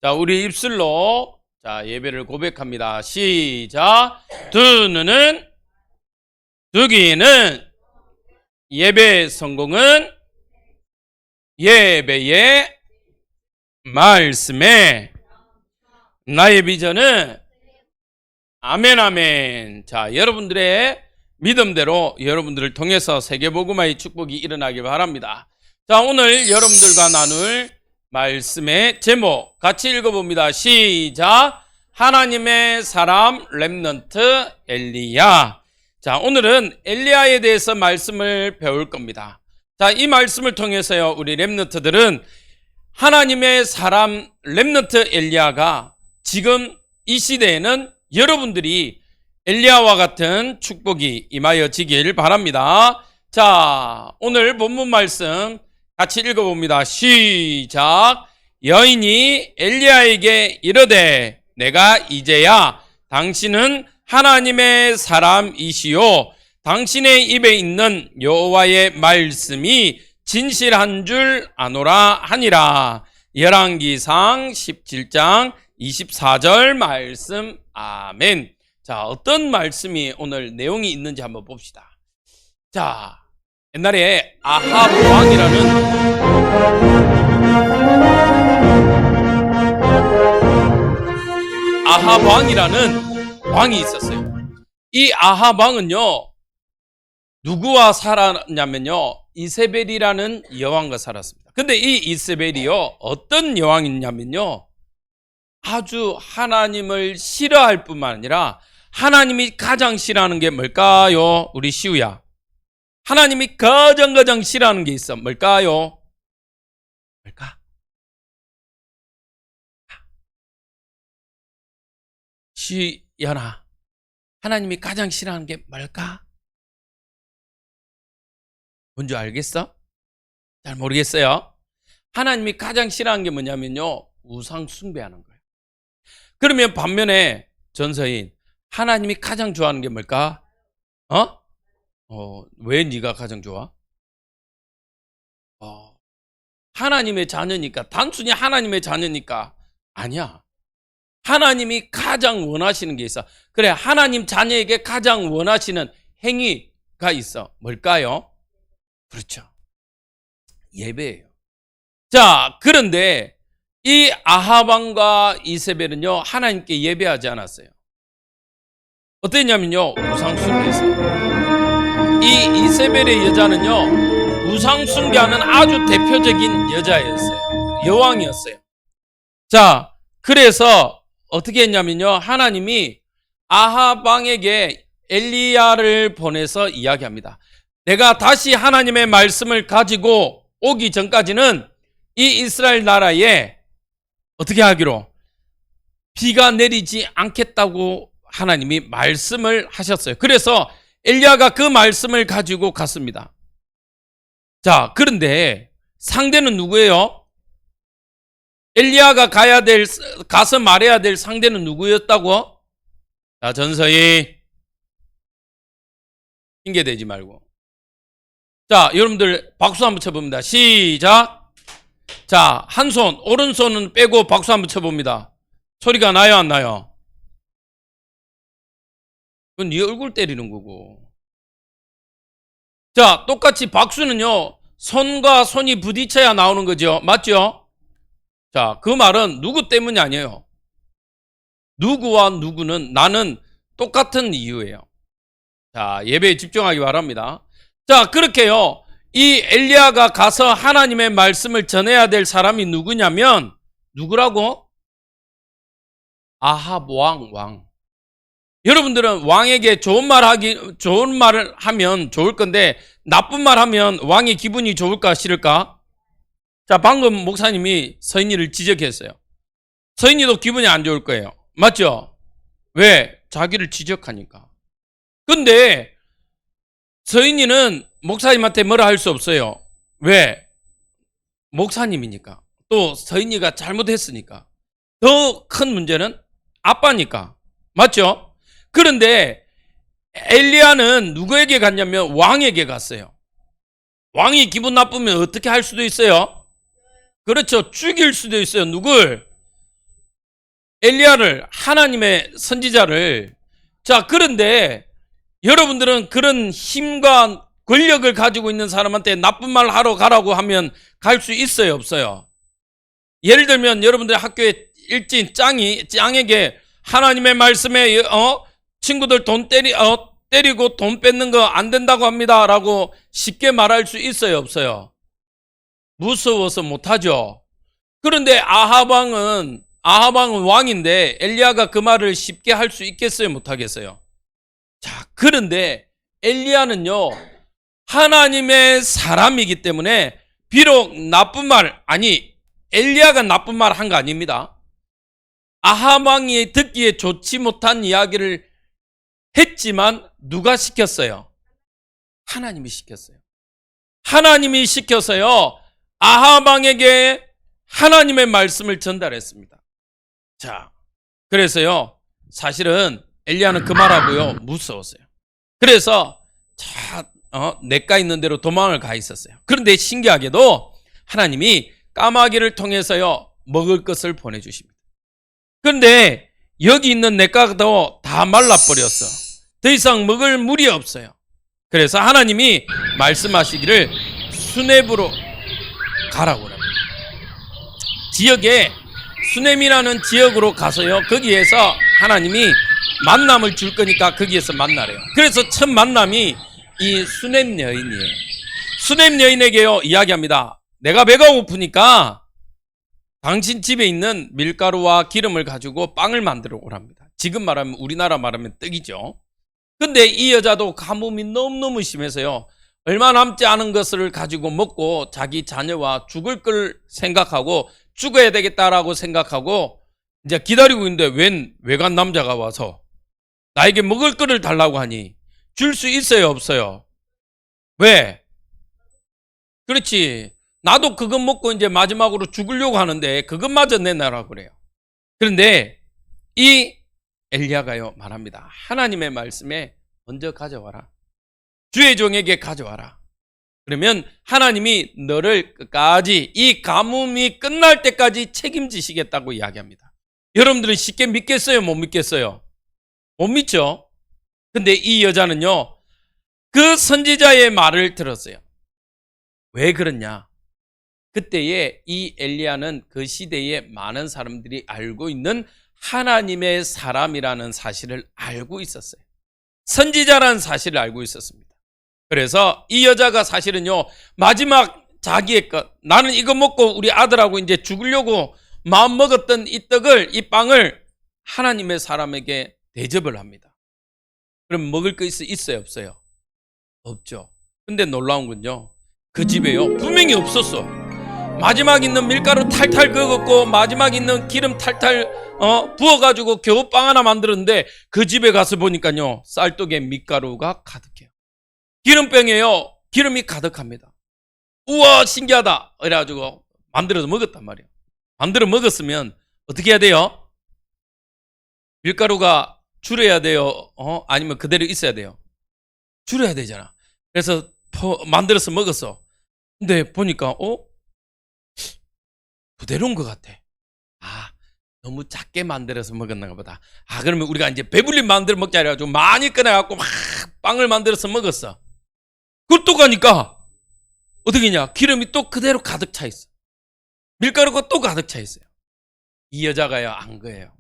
자, 우리 입술로 자, 예배를 고백합니다. 시작. 두 눈은, 두 귀는, 예배 성공은 예배의 말씀에, 나의 비전은 아멘 아멘. 자, 여러분들의 믿음대로 여러분들을 통해서 세계복음화의 축복이 일어나길 바랍니다. 자, 오늘 여러분들과 나눌 말씀의 제목 같이 읽어봅니다. 시작. 하나님의 사람 렘넌트 엘리야. 자, 오늘은 엘리야에 대해서 말씀을 배울 겁니다. 자, 이 말씀을 통해서요, 우리 렘넌트들은 하나님의 사람 렘넌트 엘리야가 지금 이 시대에는 여러분들이 엘리야와 같은 축복이 임하여지길 바랍니다. 자, 오늘 본문 말씀 같이 읽어봅니다. 시작. 여인이 엘리야에게 이르되 내가 이제야 당신은 하나님의 사람이시요 당신의 입에 있는 여호와의 말씀이 진실한 줄 아노라 하니라. 열왕기상 17장 24절 말씀. 아멘. 자, 어떤 말씀이 오늘 내용이 있는지 한번 봅시다. 자, 옛날에 아합 왕이라는 왕이 있었어요. 이 아합 왕은요, 누구와 살았냐면요, 이세벨이라는 여왕과 살았습니다. 근데 이 이세벨이요, 어떤 여왕이냐면요, 아주 하나님을 싫어할 뿐만 아니라 하나님이 가장 싫어하는 게 뭘까요? 우리 시우야, 하나님이 가장 싫어하는 게 있어. 뭘까요? 뭘까? 시연아, 하나님이 가장 싫어하는 게 뭘까? 뭔지 알겠어? 잘 모르겠어요. 하나님이 가장 싫어하는 게 뭐냐면요, 우상 숭배하는 거예요. 그러면 반면에 전서인, 하나님이 가장 좋아하는 게 뭘까? 왜 네가 가장 좋아? 하나님의 자녀니까. 단순히 하나님의 자녀니까 아니야. 하나님이 가장 원하시는 게 있어. 그래, 하나님 자녀에게 가장 원하시는 행위가 있어. 뭘까요? 그렇죠, 예배예요. 자, 그런데 이 아합 왕과 이세벨은요, 하나님께 예배하지 않았어요. 어땠냐면요, 우상 숭배했어요. 이 이세벨의 여자는요, 우상 숭배하는 아주 대표적인 여자였어요. 여왕이었어요. 자, 그래서 어떻게 했냐면요, 하나님이 아합 왕에게 엘리야를 보내서 이야기합니다. 내가 다시 하나님의 말씀을 가지고 오기 전까지는 이 이스라엘 나라에 어떻게 하기로? 비가 내리지 않겠다고 하나님이 말씀을 하셨어요. 그래서 엘리야가 그 말씀을 가지고 갔습니다. 자, 그런데 상대는 누구예요? 엘리야가 가서 말해야 될 상대는 누구였다고? 자, 전서희, 핑계대지 말고. 자, 여러분들 박수 한번 쳐봅니다. 시작. 자, 한 손, 오른손은 빼고 박수 한번 쳐봅니다. 소리가 나요, 안 나요? 그건 네 얼굴 때리는 거고. 자, 똑같이 박수는요, 손과 손이 부딪혀야 나오는 거죠. 맞죠? 자, 그 말은 누구 때문이 아니에요. 누구와 누구는, 나는 똑같은 이유예요. 자, 예배에 집중하기 바랍니다. 자, 그렇게요, 이 엘리야가 가서 하나님의 말씀을 전해야 될 사람이 누구냐면, 누구라고? 아합 왕. 여러분들은 왕에게 좋은 말을 하면 좋을 건데, 나쁜 말 하면 왕의 기분이 좋을까 싫을까? 자, 방금 목사님이 서인이를 지적했어요. 서인이도 기분이 안 좋을 거예요. 맞죠? 왜? 자기를 지적하니까. 근데 서인이는 목사님한테 뭐라 할 수 없어요. 왜? 목사님이니까. 또 서인이가 잘못했으니까. 더 큰 문제는 아빠니까. 맞죠? 그런데 엘리야는 누구에게 갔냐면 왕에게 갔어요. 왕이 기분 나쁘면 어떻게 할 수도 있어요? 그렇죠, 죽일 수도 있어요. 누굴? 엘리야를, 하나님의 선지자를. 자, 그런데 여러분들은 그런 힘과 권력을 가지고 있는 사람한테 나쁜 말 하러 가라고 하면 갈 수 있어요, 없어요? 예를 들면 여러분들 학교에 일진 짱에게 하나님의 말씀에 친구들 때리고 돈 뺏는 거 안 된다고 합니다 라고 쉽게 말할 수 있어요, 없어요? 무서워서 못하죠. 그런데 아합 왕은 왕인데 엘리야가 그 말을 쉽게 할 수 있겠어요, 못하겠어요? 자, 그런데 엘리야는요, 하나님의 사람이기 때문에 비록 나쁜 말, 엘리야가 나쁜 말 한 거 아닙니다. 아합 왕이 듣기에 좋지 못한 이야기를 했지만 누가 시켰어요? 하나님이 시켰어요. 하나님이 시켜서요, 아합 왕에게 하나님의 말씀을 전달했습니다. 자, 그래서요, 사실은 엘리야는 그 말하고요, 무서웠어요. 그래서 내가 있는 대로 도망을 가 있었어요. 그런데 신기하게도 하나님이 까마귀를 통해서요, 먹을 것을 보내주십니다. 그런데 여기 있는 냇가도 다 말라버렸어. 더 이상 먹을 물이 없어요. 그래서 하나님이 말씀하시기를 수넴으로 가라고 합니다. 지역에 수넴이라는 지역으로 가서요, 거기에서 하나님이 만남을 줄 거니까 거기에서 만나래요. 그래서 첫 만남이 이 수넴 여인이에요. 수넴 여인에게요, 이야기합니다. 내가 배가 고프니까 당신 집에 있는 밀가루와 기름을 가지고 빵을 만들어 오랍니다. 지금 말하면, 우리나라 말하면 떡이죠. 근데 이 여자도 가뭄이 너무너무 심해서요, 얼마 남지 않은 것을 가지고 먹고 자기 자녀와 죽을 걸 생각하고 죽어야 되겠다라고 생각하고 이제 기다리고 있는데 웬 외간 남자가 와서 나에게 먹을 거를 달라고 하니 줄 수 있어요, 없어요? 왜? 그렇지. 나도 그것 먹고 이제 마지막으로 죽으려고 하는데 그것마저 내놔라 그래요. 그런데 이 엘리야가요, 말합니다. 하나님의 말씀에 먼저 가져와라. 주의 종에게 가져와라. 그러면 하나님이 너를 끝까지 이 가뭄이 끝날 때까지 책임지시겠다고 이야기합니다. 여러분들은 쉽게 믿겠어요, 못 믿겠어요? 못 믿죠? 근데 이 여자는요, 그 선지자의 말을 들었어요. 왜 그러냐? 그때에 이 엘리야는 그 시대에 많은 사람들이 알고 있는 하나님의 사람이라는 사실을 알고 있었어요. 선지자라는 사실을 알고 있었습니다. 그래서 이 여자가 사실은요, 마지막 자기의 것, 나는 이거 먹고 우리 아들하고 이제 죽으려고 마음 먹었던 이 떡을, 이 빵을 하나님의 사람에게 대접을 합니다. 그럼 먹을 거 있어요, 없어요? 없죠. 근데 놀라운 건요, 그 집에요, 분명히 없었어. 마지막 있는 밀가루 탈탈 긁었고 마지막 있는 기름 탈탈 부어가지고 겨우 빵 하나 만들었는데 그 집에 가서 보니까요, 쌀떡에 밀가루가 가득해요. 기름병에요, 기름이 가득합니다. 우와, 신기하다 이래가지고 만들어서 먹었단 말이에요. 만들어 먹었으면 어떻게 해야 돼요? 밀가루가 줄여야 돼요? 아니면 그대로 있어야 돼요? 줄여야 되잖아. 그래서 만들어서 먹었어. 근데 보니까 그대로인 것 같아. 너무 작게 만들어서 먹었나 보다. 그러면 우리가 이제 배불리 만들어 먹자 해가지고 많이 꺼내갖고 막 빵을 만들어서 먹었어. 그걸 또 가니까 어떻게 냐, 기름이 또 그대로 가득 차 있어. 밀가루가 또 가득 차 있어요. 이 여자가요, 안 거예요.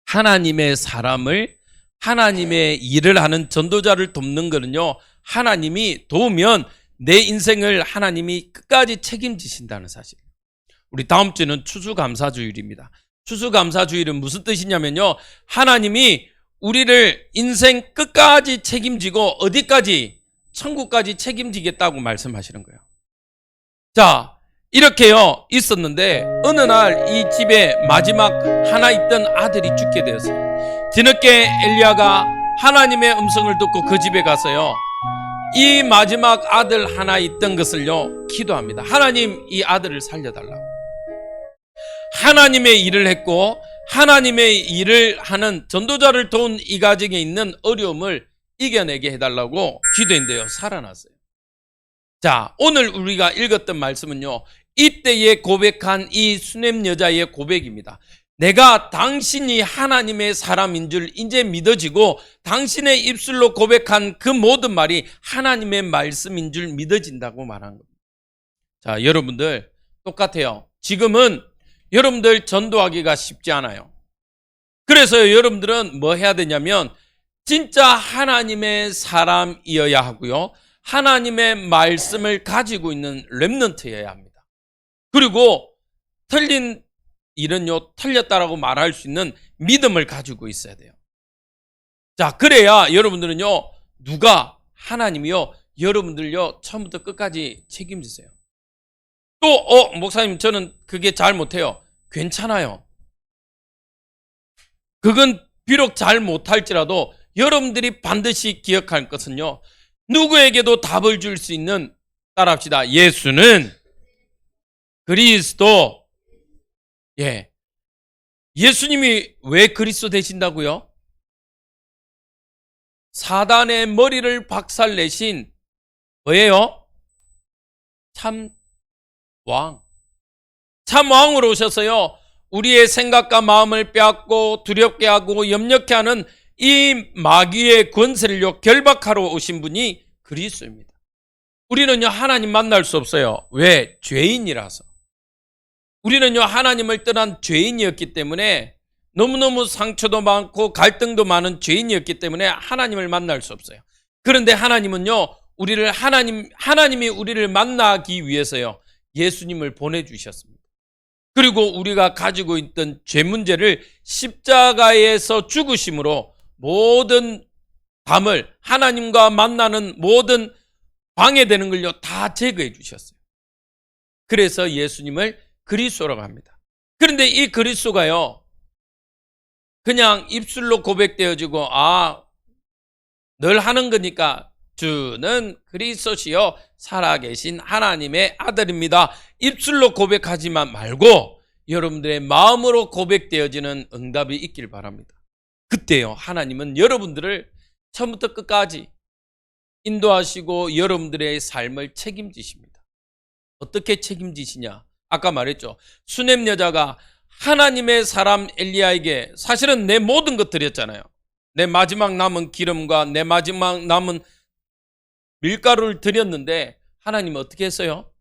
하나님의 사람을, 하나님의 일을 하는 전도자를 돕는 거는요, 하나님이 도우면 내 인생을 하나님이 끝까지 책임지신다는 사실. 우리 다음 주는 추수감사주일입니다. 추수감사주일은 무슨 뜻이냐면요, 하나님이 우리를 인생 끝까지 책임지고 어디까지? 천국까지 책임지겠다고 말씀하시는 거예요. 자, 이렇게요 있었는데 어느 날 이 집에 마지막 하나 있던 아들이 죽게 되었어요. 뒤늦게 엘리야가 하나님의 음성을 듣고 그 집에 가서요, 이 마지막 아들 하나 있던 것을요 기도합니다. 하나님, 이 아들을 살려달라고. 하나님의 일을 했고 하나님의 일을 하는 전도자를 도운 이 가정에 있는 어려움을 이겨내게 해달라고 기도했는데요, 살아났어요. 자, 오늘 우리가 읽었던 말씀은요, 이때에 고백한 이 수넴 여자의 고백입니다. 내가 당신이 하나님의 사람인 줄 이제 믿어지고 당신의 입술로 고백한 그 모든 말이 하나님의 말씀인 줄 믿어진다고 말한 겁니다. 자, 여러분들 똑같아요. 지금은 여러분들 전도하기가 쉽지 않아요. 그래서 여러분들은 뭐 해야 되냐면 진짜 하나님의 사람이어야 하고요. 하나님의 말씀을 가지고 있는 렘넌트여야 합니다. 그리고 틀린 일은요, 틀렸다라고 말할 수 있는 믿음을 가지고 있어야 돼요. 자, 그래야 여러분들은요, 하나님이요, 여러분들요, 처음부터 끝까지 책임지세요. 또, 목사님, 저는 그게 잘 못해요. 괜찮아요. 그건 비록 잘 못할지라도 여러분들이 반드시 기억할 것은요, 누구에게도 답을 줄 수 있는, 따라합시다. 예수는 그리스도. 예. 예수님이 왜 그리스도 되신다고요? 사단의 머리를 박살내신 뭐예요? 참 왕으로 오셔서요, 우리의 생각과 마음을 빼앗고 두렵게 하고 염려케 하는 이 마귀의 권세를요, 결박하러 오신 분이 그리스도입니다. 우리는요, 하나님 만날 수 없어요. 왜? 죄인이라서. 우리는요, 하나님을 떠난 죄인이었기 때문에, 너무너무 상처도 많고 갈등도 많은 죄인이었기 때문에 하나님을 만날 수 없어요. 그런데 하나님은요, 하나님이 우리를 만나기 위해서요, 예수님을 보내주셨습니다. 그리고 우리가 가지고 있던 죄 문제를 십자가에서 죽으심으로 모든 밤을 하나님과 만나는 모든 방해되는 걸요, 다 제거해 주셨어요. 그래서 예수님을 그리스도라고 합니다. 그런데 이 그리스도가요, 그냥 입술로 고백되어지고, 늘 하는 거니까 주는 그리스도시요 살아계신 하나님의 아들입니다. 입술로 고백하지만 말고 여러분들의 마음으로 고백되어지는 응답이 있길 바랍니다. 그때요, 하나님은 여러분들을 처음부터 끝까지 인도하시고 여러분들의 삶을 책임지십니다. 어떻게 책임지시냐? 아까 말했죠. 수넴 여자가 하나님의 사람 엘리야에게 사실은 내 모든 것 드렸잖아요. 내 마지막 남은 기름과 내 마지막 남은 밀가루를 드렸는데 하나님은 어떻게 했어요?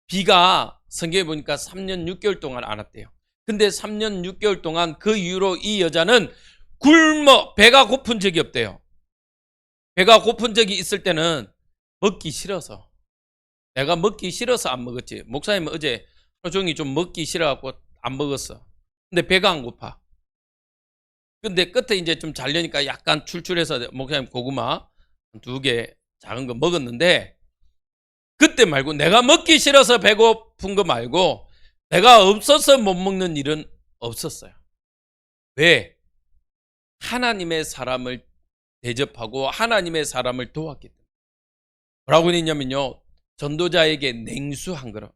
비가 성경에 보니까 3년 6개월 동안 안 왔대요. 근데 3년 6개월 동안 그 이후로 이 여자는 배가 고픈 적이 없대요. 배가 고픈 적이 있을 때는 먹기 싫어서, 내가 먹기 싫어서 안 먹었지. 목사님은 어제 하루 종일 좀 먹기 싫어갖고 안 먹었어. 근데 배가 안 고파. 근데 끝에 이제 좀 자려니까 약간 출출해서 목사님 고구마 2개 작은 거 먹었는데, 그때 말고 내가 먹기 싫어서 배고픈 거 말고 내가 없어서 못 먹는 일은 없었어요. 왜? 하나님의 사람을 대접하고 하나님의 사람을 도왔기 때문에. 뭐라고 했냐면요, 전도자에게 냉수 한 그릇,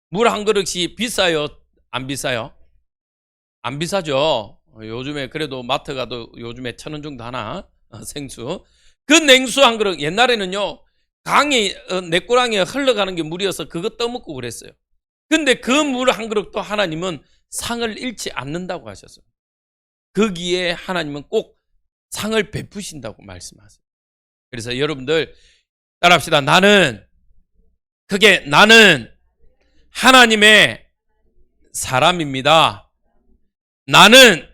물 한 그릇이 비싸요? 안 비싸요? 안 비싸죠. 요즘에 그래도 마트 가도 요즘에 1,000원 정도 하나, 생수. 그 냉수 한 그릇, 옛날에는요, 내꼬랑이에 흘러가는 게 물이어서 그거 떠먹고 그랬어요. 근데 그 물 한 그릇도 하나님은 상을 잃지 않는다고 하셨어요. 거기에 하나님은 꼭 상을 베푸신다고 말씀하세요. 그래서 여러분들 따라합시다. 나는 하나님의 사람입니다. 나는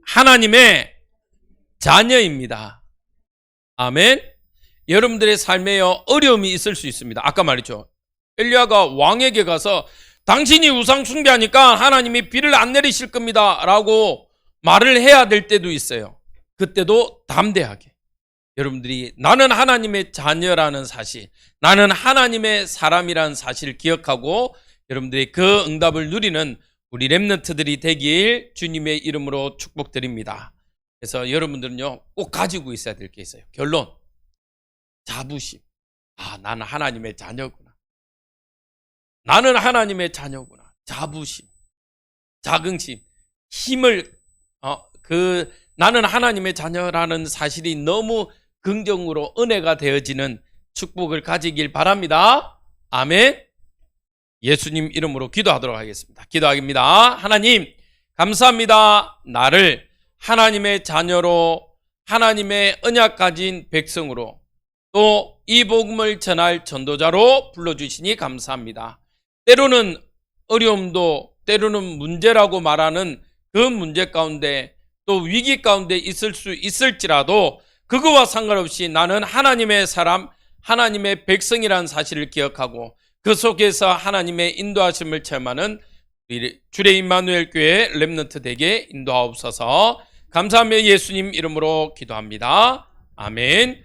하나님의 자녀입니다. 아멘. 여러분들의 삶에요, 어려움이 있을 수 있습니다. 아까 말했죠. 엘리야가 왕에게 가서 당신이 우상 숭배하니까 하나님이 비를 안 내리실 겁니다 라고 말을 해야 될 때도 있어요. 그때도 담대하게 여러분들이 나는 하나님의 자녀라는 사실, 나는 하나님의 사람이라는 사실을 기억하고 여러분들이 그 응답을 누리는 우리 렘넌트들이 되길 주님의 이름으로 축복드립니다. 그래서 여러분들은요, 꼭 가지고 있어야 될 게 있어요. 결론, 자부심. 나는 하나님의 자녀구나. 나는 하나님의 자녀구나. 자부심, 자긍심, 힘을 나는 하나님의 자녀라는 사실이 너무 긍정으로 은혜가 되어지는 축복을 가지길 바랍니다. 아멘. 예수님 이름으로 기도하도록 하겠습니다. 기도하겠습니다. 하나님, 감사합니다. 나를 하나님의 자녀로, 하나님의 언약 가진 백성으로, 또 이 복음을 전할 전도자로 불러주시니 감사합니다. 때로는 어려움도, 때로는 문제라고 말하는 그 문제 가운데, 또 위기 가운데 있을 수 있을지라도 그거와 상관없이 나는 하나님의 사람, 하나님의 백성이라는 사실을 기억하고 그 속에서 하나님의 인도하심을 체험하는 주의 임마누엘 교회 렘넌트 되게 인도하옵소서. 감사하며 예수님 이름으로 기도합니다. 아멘.